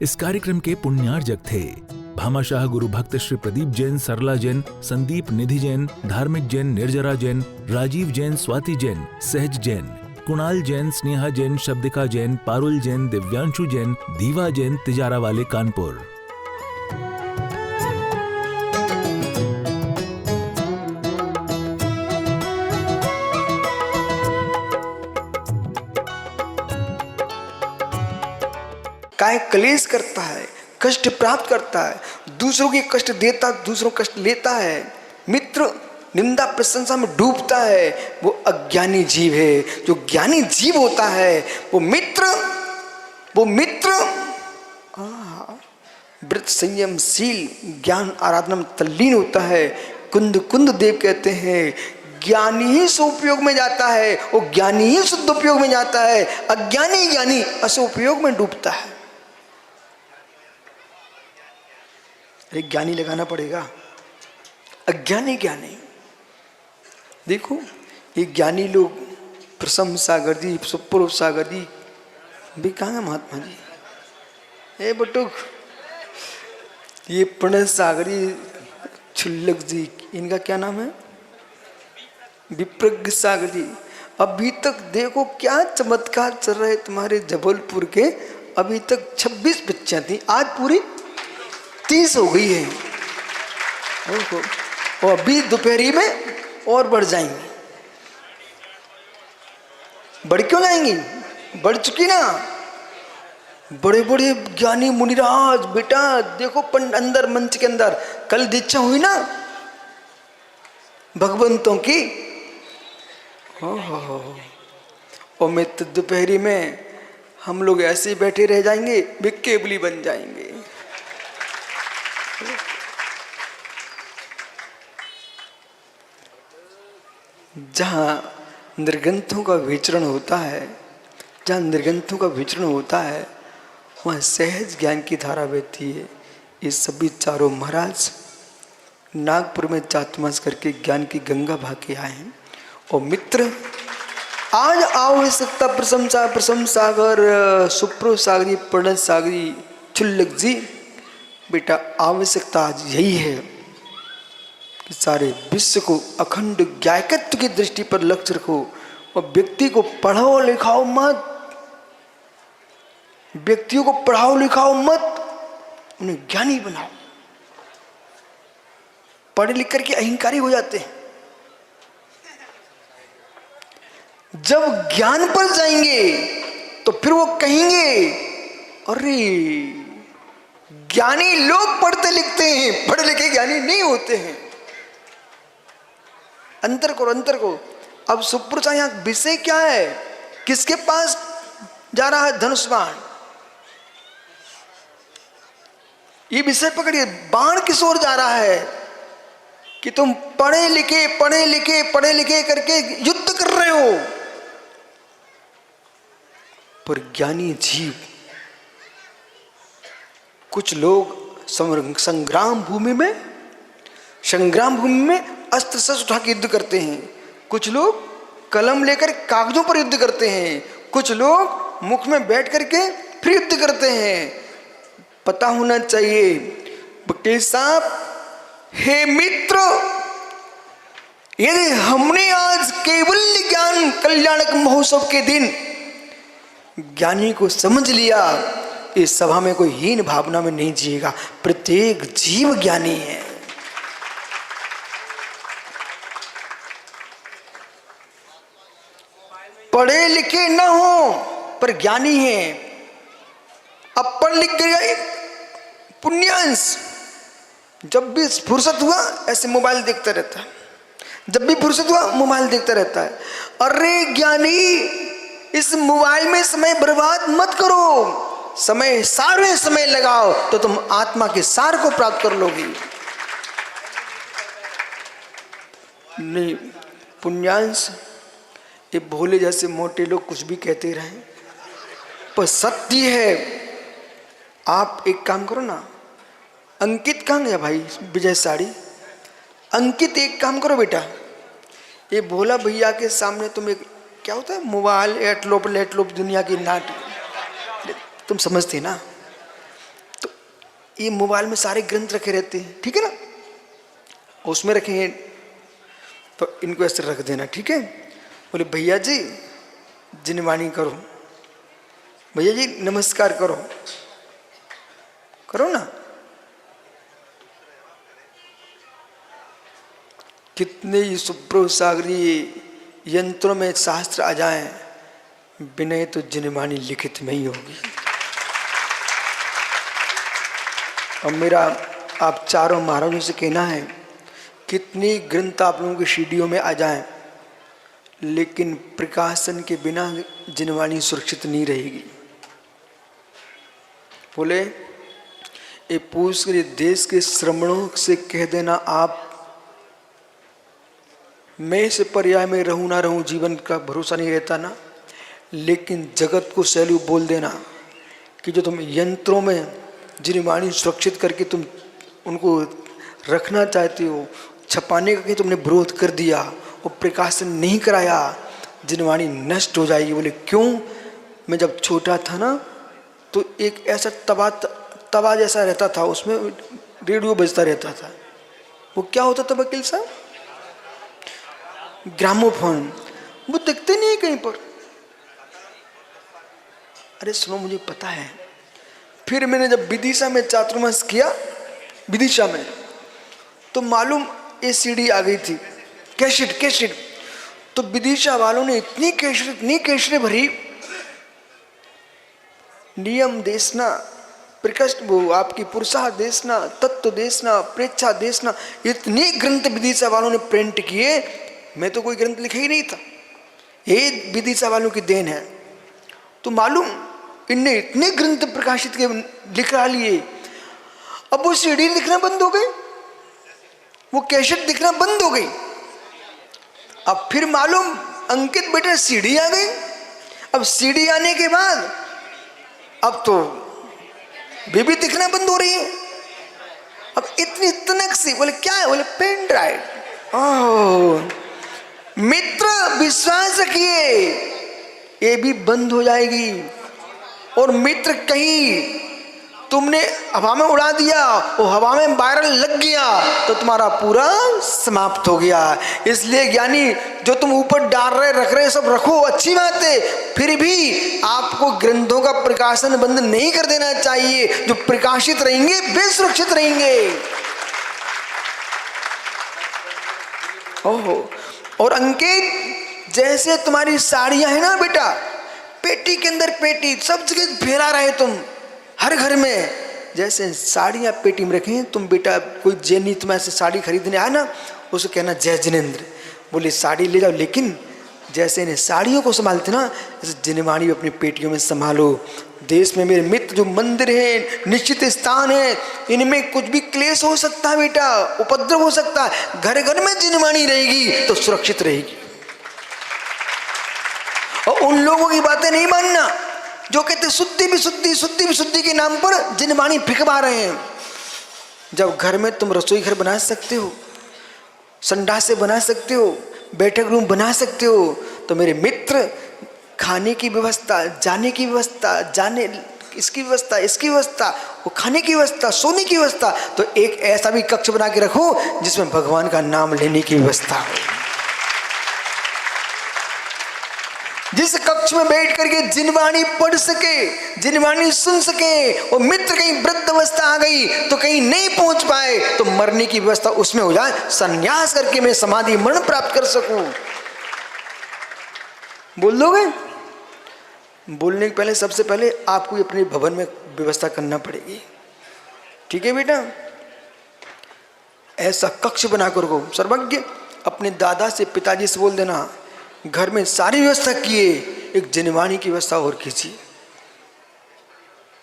इस कार्यक्रम के पुण्यार्जक थे भामाशाह गुरु भक्त श्री प्रदीप जैन, सरला जैन, संदीप निधि जैन, धार्मिक जैन, निर्जरा जैन, राजीव जैन, स्वाति जैन, सहज जैन, कुणाल जैन, स्नेहा जैन, शब्दिका जैन, पारुल जैन, दिव्यांशु जैन, दीवा जैन, तिजारा वाले कानपुर। काय क्लेश करता है, कष्ट प्राप्त करता है, दूसरों के कष्ट देता, दूसरों को कष्ट लेता है, मित्र निंदा प्रशंसा में डूबता है, वो अज्ञानी जीव है। जो ज्ञानी जीव होता है वो मित्र व्रत संयमशील ज्ञान आराधना में तल्लीन होता है। कुंद देव कहते हैं ज्ञानी ही सुपयोग में जाता है, वो ज्ञानी ही शुद्ध उपयोग में जाता है, अज्ञानी ज्ञानी असुपयोग में डूबता है। ज्ञानी लगाना पड़ेगा, अज्ञानी ज्ञानी। देखो ये ज्ञानी लोग प्रसम सागर जी, सुप्रभ सागर जी भी कहाँ है महात्मा जी? बटुक ये प्रणय सागर जी, छुल्लक जी, इनका क्या नाम है? विप्रज्ञ सागर जी। अभी तक देखो क्या चमत्कार चल रहा है तुम्हारे जबलपुर के। अभी तक 26 बच्चियां थी, आज पूरी 30 हो गई है। और अभी दोपहरी में और बढ़ जाएंगी। बढ़ क्यों जाएंगी? बढ़ चुकी ना। बड़े बड़े ज्ञानी मुनिराज बेटा देखो अंदर मंच के अंदर कल दीक्षा हुई ना भगवंतों की। और मैं तो दोपहरी में हम लोग ऐसे ही बैठे रह जाएंगे, वे केबली बन जाएंगे। जहाँ निर्ग्रंथों का विचरण होता है, जहाँ निर्ग्रंथों का विचरण होता है वहाँ सहज ज्ञान की धारा बहती है। ये सभी चारों महाराज नागपुर में चातुर्मास करके ज्ञान की गंगा बहा के आए हैं। और मित्र आज आवश्यकता प्रसम सागर, सुप्रो सागरी, प्रणत सागरी, छुल्लक जी, बेटा आवश्यकता आज यही है कि सारे विश्व को अखंड ज्ञायकत्व की दृष्टि पर लक्ष्य रखो और व्यक्ति को पढ़ाओ लिखाओ मत, व्यक्तियों को पढ़ाओ लिखाओ मत, उन्हें ज्ञानी बनाओ। पढ़ लिख करके अहंकारी हो जाते हैं। जब ज्ञान पर जाएंगे तो फिर वो कहेंगे अरे ज्ञानी लोग पढ़ते लिखते हैं, पढ़े लिखे ज्ञानी नहीं होते हैं। अंतर करो। अब सुपुरुषा यहाँ विषय क्या है? किसके पास जा रहा है धनुष बाण? ये विषय पकड़िए, बाण किस ओर जा रहा है कि तुम पढ़े लिखे करके युद्ध कर रहे हो। पर ज्ञानी जीव, कुछ लोग संग्राम भूमि में अस्त्र शस्त्र उठा के युद्ध करते हैं, कुछ लोग कलम लेकर कागजों पर युद्ध करते हैं, कुछ लोग मुख में बैठ करके फिर युद्ध करते हैं। पता होना चाहिए वकील साहब, हे मित्र, यदि हमने आज केवल ज्ञान कल्याणक महोत्सव के दिन ज्ञानी को समझ लिया, इस सभा में कोई हीन भावना में नहीं जिएगा। प्रत्येक जीव ज्ञानी है। पढ़े लिखे न हो पर ज्ञानी है। अब पढ़ लिख गए पुण्यांश, जब भी फुर्सत हुआ ऐसे मोबाइल देखता रहता है, जब भी फुर्सत हुआ मोबाइल देखता रहता है। अरे ज्ञानी, इस मोबाइल में समय बर्बाद मत करो, सारे समय लगाओ तो तुम आत्मा के सार को प्राप्त कर लोगे। नहीं पुण्यांश, ये भोले जैसे मोटे लोग कुछ भी कहते रहें, पर सत्य है। आप एक काम करो ना, अंकित कहाँ गया भाई? विजय साड़ी अंकित, एक काम करो बेटा, ये भोला भैया के सामने तुम एक क्या होता है मोबाइल एटलोप दुनिया की नाट, तुम समझते ना, ये मोबाइल में सारे ग्रंथ रखे रहते हैं, ठीक है ना, उसमें रखेंगे तो इनको ऐसे रख देना, ठीक है। बोले भैया जी जिनवाणी करो, भैया जी नमस्कार करो, करो ना। कितने ही सुब्रो सागरी यंत्रों में शास्त्र आ जाएं, विनय तो जिनवाणी लिखित में ही होगी। और मेरा आप चारों महाराजों से कहना है, कितनी ग्रंथ आप लोगों की सीढ़ियों में आ जाएं, लेकिन प्रकाशन के बिना जिनवाणी सुरक्षित नहीं रहेगी। बोले ये पूछ के देश के श्रमणों से कह देना, आप मैं से पर्याय में रहूं ना रहूं जीवन का भरोसा नहीं रहता ना, लेकिन जगत को सैल्यू बोल देना कि जो तुम यंत्रों में जिनवाणी सुरक्षित करके तुम उनको रखना चाहते हो, छपाने का तुमने विरोध कर दिया और प्रकाशन नहीं कराया, जिनवाणी नष्ट हो जाएगी। बोले क्यों? मैं जब छोटा था ना तो एक ऐसा तवा जैसा रहता था, उसमें रेडियो बजता रहता था। वो क्या होता था वकील साहब? ग्रामोफोन। वो दिखते नहीं है कहीं पर। अरे सुनो, मुझे पता है। फिर मैंने जब विदिशा में चातुर्मास किया, विदिशा में, तो मालूम ये सीडी आ गई थी, कैसेट। तो विदिशा वालों ने इतनी कैसेट भरी, नियम देशना, प्रकृष्ट वो आपकी पुरुषा देशना, तत्व देशना, प्रेच्छा देशना, इतनी ग्रंथ विदिशा वालों ने प्रिंट किए। मैं तो कोई ग्रंथ लिखा ही नहीं था, ये विदिशा वालों की देन है। तो मालूम इनने इतने ग्रंथ प्रकाशित के लिखा लिए, अब वो सीडी लिखना बंद हो गई, वो कैसेट दिखना बंद हो गई। अब फिर मालूम अंकित बेटे सीडी आ गई। अब सीडी आने के बाद अब तो बेबी दिखना बंद हो रही है। अब इतनी तनक सी, बोले क्या है? बोले पेन ड्राइव। ओह मित्र विश्वास रखिए, ये भी बंद हो जाएगी। और मित्र कहीं तुमने हवा में उड़ा दिया, वो हवा में वायरल लग गया तो तुम्हारा पूरा समाप्त हो गया। इसलिए ज्ञानी, जो तुम ऊपर डाल रहे रख रहे सब रखो, अच्छी बात है, फिर भी आपको ग्रंथों का प्रकाशन बंद नहीं कर देना चाहिए। जो प्रकाशित रहेंगे वे सुरक्षित रहेंगे। ओहो। और अंकित, जैसे तुम्हारी साड़ियां है ना बेटा, पेटी के अंदर पेटी, सब जगह फैला रहे तुम, हर घर में जैसे साड़ियां पेटी में रखें तुम बेटा। कोई जैनी तुम्हें ऐसे साड़ी खरीदने आया ना, उसे कहना जय जिनेंद्र, बोले साड़ी ले जाओ, लेकिन जैसे इन्हें साड़ियों को संभालते ना, जैसे जिनवाणी अपनी पेटियों में संभालो। देश में मेरे मित्र जो मंदिर है, निश्चित स्थान है, इनमें कुछ भी क्लेश हो सकता है बेटा, उपद्रव हो सकता है। घर घर में जिनवाणी रहेगी तो सुरक्षित रहेगी। और उन लोगों की बातें नहीं मानना जो कहते शुद्धि विशुद्धि के नाम पर जिनवाणी फिकवा रहे हैं। जब घर में तुम रसोई घर बना सकते हो, संडासे बना सकते हो, बैठक रूम बना सकते हो, तो मेरे मित्र खाने की व्यवस्था, जाने की व्यवस्था, इसकी व्यवस्था, वो खाने की व्यवस्था, सोने की व्यवस्था, तो एक ऐसा भी कक्ष बना के रखो जिसमें भगवान का नाम लेने की व्यवस्था हो। जिस कक्ष में बैठ करके जिनवाणी पढ़ सके, जिनवाणी सुन सके, और मित्र कहीं वृद्ध अवस्था आ गई तो कहीं नहीं पहुंच पाए तो मरने की व्यवस्था उसमें हो जाए, संन्यास करके मैं समाधि मरण प्राप्त कर सकूं। बोल दोगे? बोलने के पहले सबसे पहले आपको अपने भवन में व्यवस्था करना पड़ेगी, ठीक है बेटा? ऐसा कक्ष बनाकर रखो। सर्वज्ञ अपने दादा से, पिताजी से बोल देना, घर में सारी व्यवस्था किए, एक जिनवाणी की व्यवस्था और कीजिए,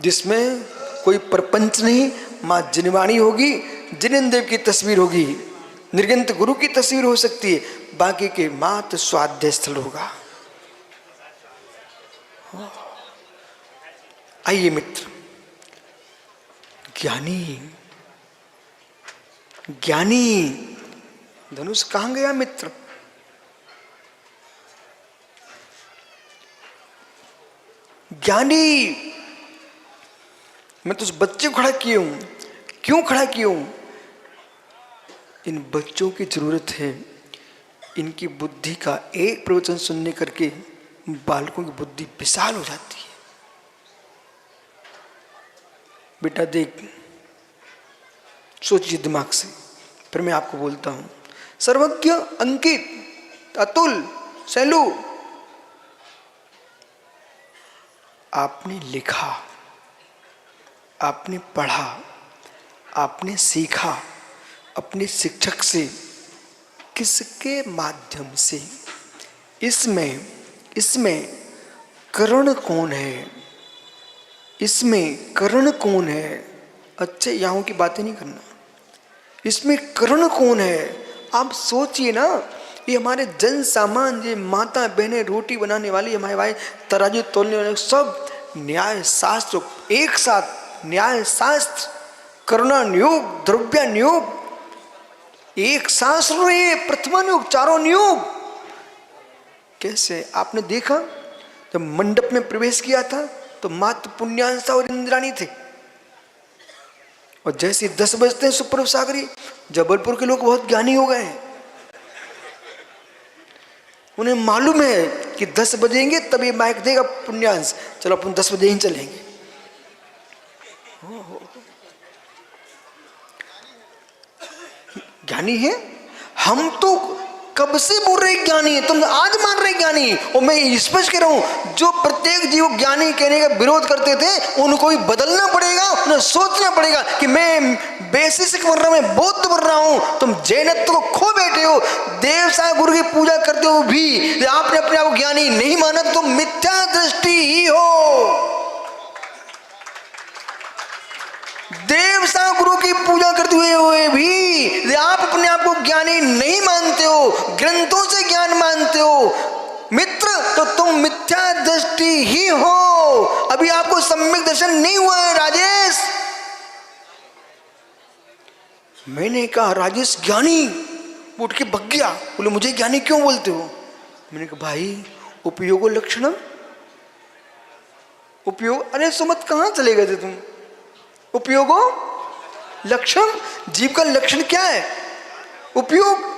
जिसमें कोई प्रपंच नहीं, माँ जिनवाणी होगी, जिनेंद्र देव की तस्वीर होगी, निर्गंत गुरु की तस्वीर हो सकती है, बाकी के मात्र स्वाध्याय स्थल होगा। आइए मित्र, ज्ञानी धनुष कहां गया मित्र? ज्ञानी मैं तो उस बच्चे को खड़ा किए हूं। क्यों खड़ा किए हूं? इन बच्चों की जरूरत है। इनकी बुद्धि का एक प्रवचन सुनने करके बालकों की बुद्धि विशाल हो जाती है। बेटा देख, सोचिए दिमाग से, फिर मैं आपको बोलता हूं। सर्वज्ञ अंकित, अतुल, शैलू, आपने लिखा, आपने पढ़ा, आपने सीखा अपने शिक्षक से। किसके माध्यम से? इसमें करण कौन है? इसमें करण कौन है? अच्छे यहाँ की बातें नहीं करना। इसमें करण कौन है? आप सोचिए ना, ये हमारे जन सामान्य, माता बहनें, रोटी बनाने वाली, हमारे भाई तराजू तोलने वाले, सब न्याय शास्त्र एक साथ, न्याय शास्त्र, करुणा नियोग, द्रव्य नियोग, एक शास्त्र में प्रथमा नियोग, चारों नियोग। कैसे? आपने देखा जब मंडप में प्रवेश किया था तो मात्र पुण्यांशा और इंद्राणी थे, और जैसे 10 बजते हैं सुप्रभ सागरी, जबलपुर के लोग बहुत ज्ञानी हो गए हैं। उन्हें मालूम है कि 10 बजेंगे तब ये माइक देगा पुण्यांश, चलो अपन 10 बजे ही चलेंगे। ज्ञानी है। हम तो कब से बोल रहे ज्ञानी है, तुम आज मान रहे ज्ञानी। और मैं स्पष्ट कह रहा हूं, जो प्रत्येक जीव ज्ञानी कहने का विरोध करते थे उनको भी बदलना पड़ेगा, उन्हें सोचना पड़ेगा कि मैं बेसिक बन रहा हूं, मैं बौद्ध बन रहा हूं। तुम जैनत्व को खो बैठे हो, देव सा गुरु की पूजा करते हो भी आपने अपने आप को ज्ञानी नहीं माना, तो तुम मिथ्या दृष्टि ही हो। देव सा गुरु की पूजा करते हुए भी आप अपने आप को ज्ञानी नहीं मानते हो, ग्रंथों से ज्ञान मानते हो मित्र, तो तुम मिथ्या दृष्टि ही हो। अभी आपको सम्यक दर्शन नहीं हुआ है राजेश। मैंने कहा राजेश ज्ञानी, उठ के भग गया, बोले मुझे ज्ञानी क्यों बोलते हो? मैंने कहा भाई उपयोगो लक्षणम, उपयोग, अरे सुमत कहां चले गए थे तुम? उपयोगो लक्षण, जीव का लक्षण क्या है? उपयोग।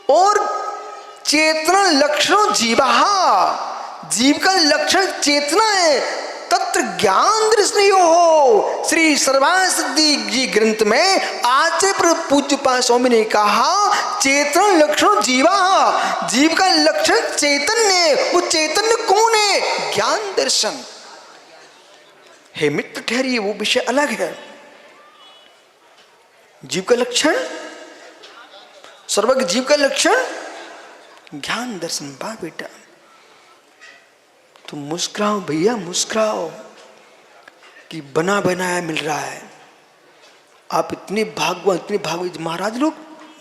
और चेतना लक्षण जीवा, जीव का लक्षण चेतना है। तत्र ज्ञान दृष्टि हो। श्री सर्वासिद्धि जी ग्रंथ में आचार्य पूज्य पाद स्वामी ने कहा चेतन लक्षण जीवा, जीव का लक्षण चैतन्य। वो चैतन्य कौन है? ज्ञान दर्शन हे मित्र, ठहरिए, वो विषय अलग है। जीव का लक्षण, सर्वज्ञ जीव का लक्षण ज्ञान दर्शन। बा बेटा तुम मुस्कुराओ भैया, मुस्कुराओ कि बना बनाया मिल रहा है। आप इतने भागवान, इतने भागवत महाराज लोग,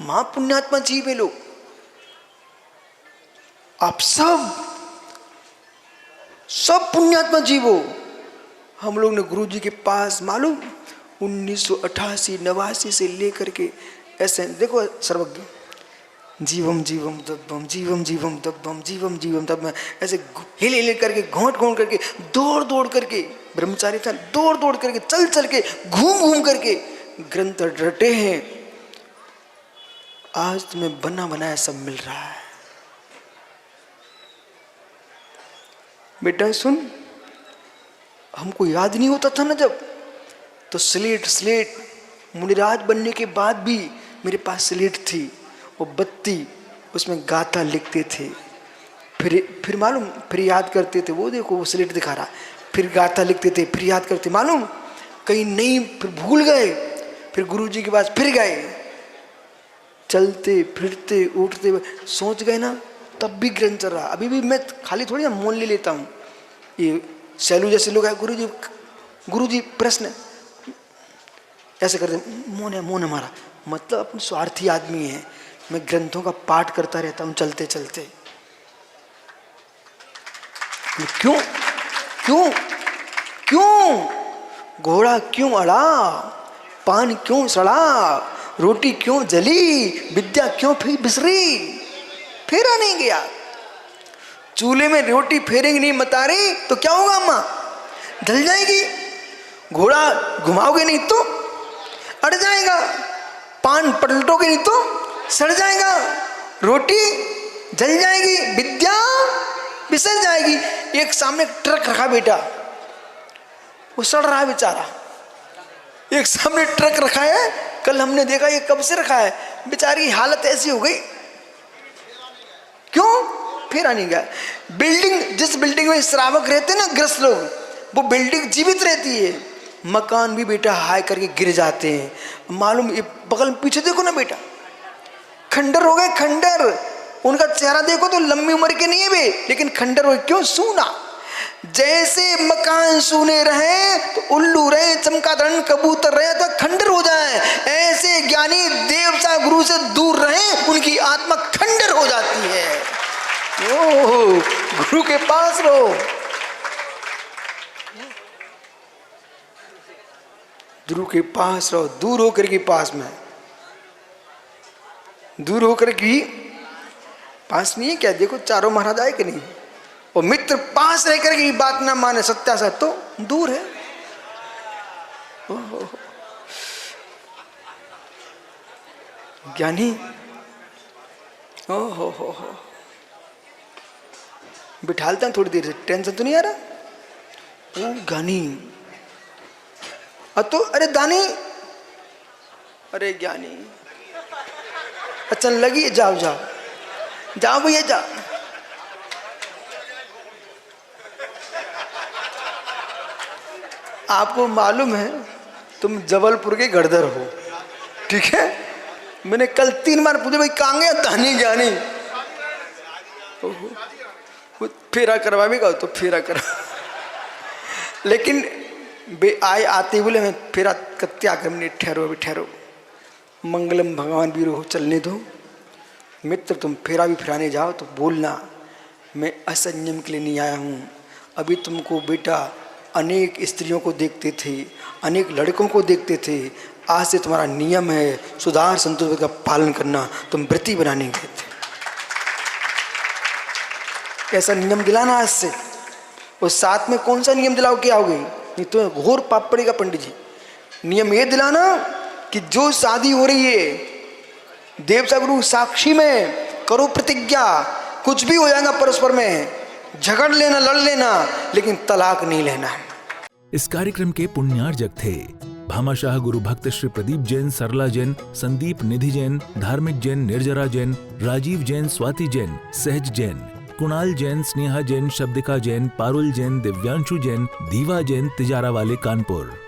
महा पुण्यात्मा जीव है लोग। आप सब पुण्यात्मा जीव हो। हम लोग ने गुरु जी के पास मालूम 1988-89 से लेकर के ऐसे देखो, सर्वज्ञ जीवम जीवम तत्वम, जीवम जीवम तत्वम, जीवम जीवम तत्वम, ऐसे हिल हिल करके, घोंट घोंट करके, दौड़ दौड़ करके, ब्रह्मचारी था, दौड़ दौड़ करके, चल चल के, घूम घूम करके ग्रंथ रटे हैं। आज तुम्हें बना बनाया सब मिल रहा है। बेटा सुन, हमको याद नहीं होता था ना जब, तो स्लेट मुनिराज बनने के बाद भी मेरे पास स्लेट थी, वो बत्ती, उसमें गाथा लिखते थे। फिर मालूम, फिर याद करते थे। वो देखो वो स्लेट दिखा रहा, फिर गाथा लिखते थे, फिर याद करते, मालूम कहीं नहीं, फिर भूल गए, फिर गुरुजी के पास फिर गए, चलते फिरते उठते सोच गए ना, तब भी ग्रंथ चल रहा। अभी भी मैं खाली थोड़ी ना मोल ले लेता हूँ। ये शैलू जैसे लोग आए, गुरुजी प्रश्न ऐसे करते, मोन हमारा मतलब अपन स्वार्थी आदमी है। मैं ग्रंथों का पाठ करता रहता हूँ चलते चलते। क्यों क्यों क्यों? घोड़ा क्यों अड़ा, पान क्यों सड़ा, रोटी क्यों जली, विद्या क्यों फिर बिसरी? फेरा नहीं गया। चूल्हे में रोटी फेरेंगे नहीं मतारी तो क्या होगा अम्मा? ढल जाएगी। घोड़ा घुमाओगे नहीं तो अड़ जाएगा, पान पलटोगे नहीं तो सड़ जाएगा, रोटी जल जाएगी, विद्या बिसर जाएगी। एक सामने ट्रक रखा बेटा, वो सड़ रहा है बेचारा। एक सामने ट्रक रखा है, कल हमने देखा ये कब से रखा है, बेचारी की हालत ऐसी हो गई। क्यों? फेरा नहीं गया। बिल्डिंग, जिस बिल्डिंग में श्रावक रहते हैं ना, ग्रस्त लोग, वो बिल्डिंग जीवित रहती है, मकान भी बेटा हाय करके गिर जाते हैं। मालूम, ये बगल में पीछे देखो ना बेटा, खंडर हो गए, खंडर। उनका चेहरा देखो तो लंबी उम्र के नहीं है वे, लेकिन खंडर हो, क्यों? सूना। जैसे मकान सूने रहे तो उल्लू रहे, चमगादड़ कबूतर रहे तो खंडर हो जाए, ऐसे ज्ञानी देवता गुरु से दूर रहे, उनकी आत्मा खंडर हो जाती है। ओ, गुरु के पास रहो, गुरु के पास रहो, दूर होकर के पास में, दूर होकर की पास नहीं है क्या? देखो चारों महाराज आए कि नहीं, और मित्र पास रह करके बात ना माने, सत्यासत्य तो दूर है। ज्ञानी, ओहो हो, बिठालता हूं थोड़ी देर से, टेंशन तो नहीं आ रहा? ओ ज्ञानी, तो अरे दानी, अरे ज्ञानी, अच्छा लगी, जाओ जाओ जाओ भैया जाओ। आपको मालूम है तुम जबलपुर के गढ़दर हो, ठीक है? मैंने कल 3 बार पूछा, भाई कहाँ गया दानी ज्ञानी? फेरा करवा भी, तो फेरा करवा, लेकिन बे आए आते बोले मैं फेरा कत्या करने, ठहरो अभी ठहरो, मंगलम भगवान वीर हो, चलने दो। मित्र तुम फेरा भी फिराने जाओ तो बोलना मैं असंयम के लिए नहीं आया हूँ। अभी तुमको बेटा अनेक स्त्रियों को देखते थे, अनेक लड़कों को देखते थे, आज से तुम्हारा नियम है सुधार संतोष का पालन करना, तुम व्रती बनाने गए थे। ऐसा नियम दिलाना आज से, और साथ में कौन सा नियम दिलाओ के आओगे? नहीं तो घोर पाप पड़ेगा पंडित जी। नियम ये दिलाना कि जो शादी हो रही है देवता गुरु साक्षी में करो प्रतिज्ञा, कुछ भी हो जाएगा परस्पर में, झगड़ लेना, लड़ लेना, लेकिन तलाक नहीं लेना। इस कार्यक्रम के पुण्यार्जक थे भामाशाह गुरु भक्त श्री प्रदीप जैन, सरला जैन, संदीप निधि जैन, धार्मिक जैन, निर्जरा जैन, राजीव जैन, स्वाति जैन, सहज जैन, कुणाल जैन, स्नेहा जैन, शब्दिका जैन, पारुल जैन, दिव्यांशु जैन, दीवा जैन, तिजारा वाले कानपुर।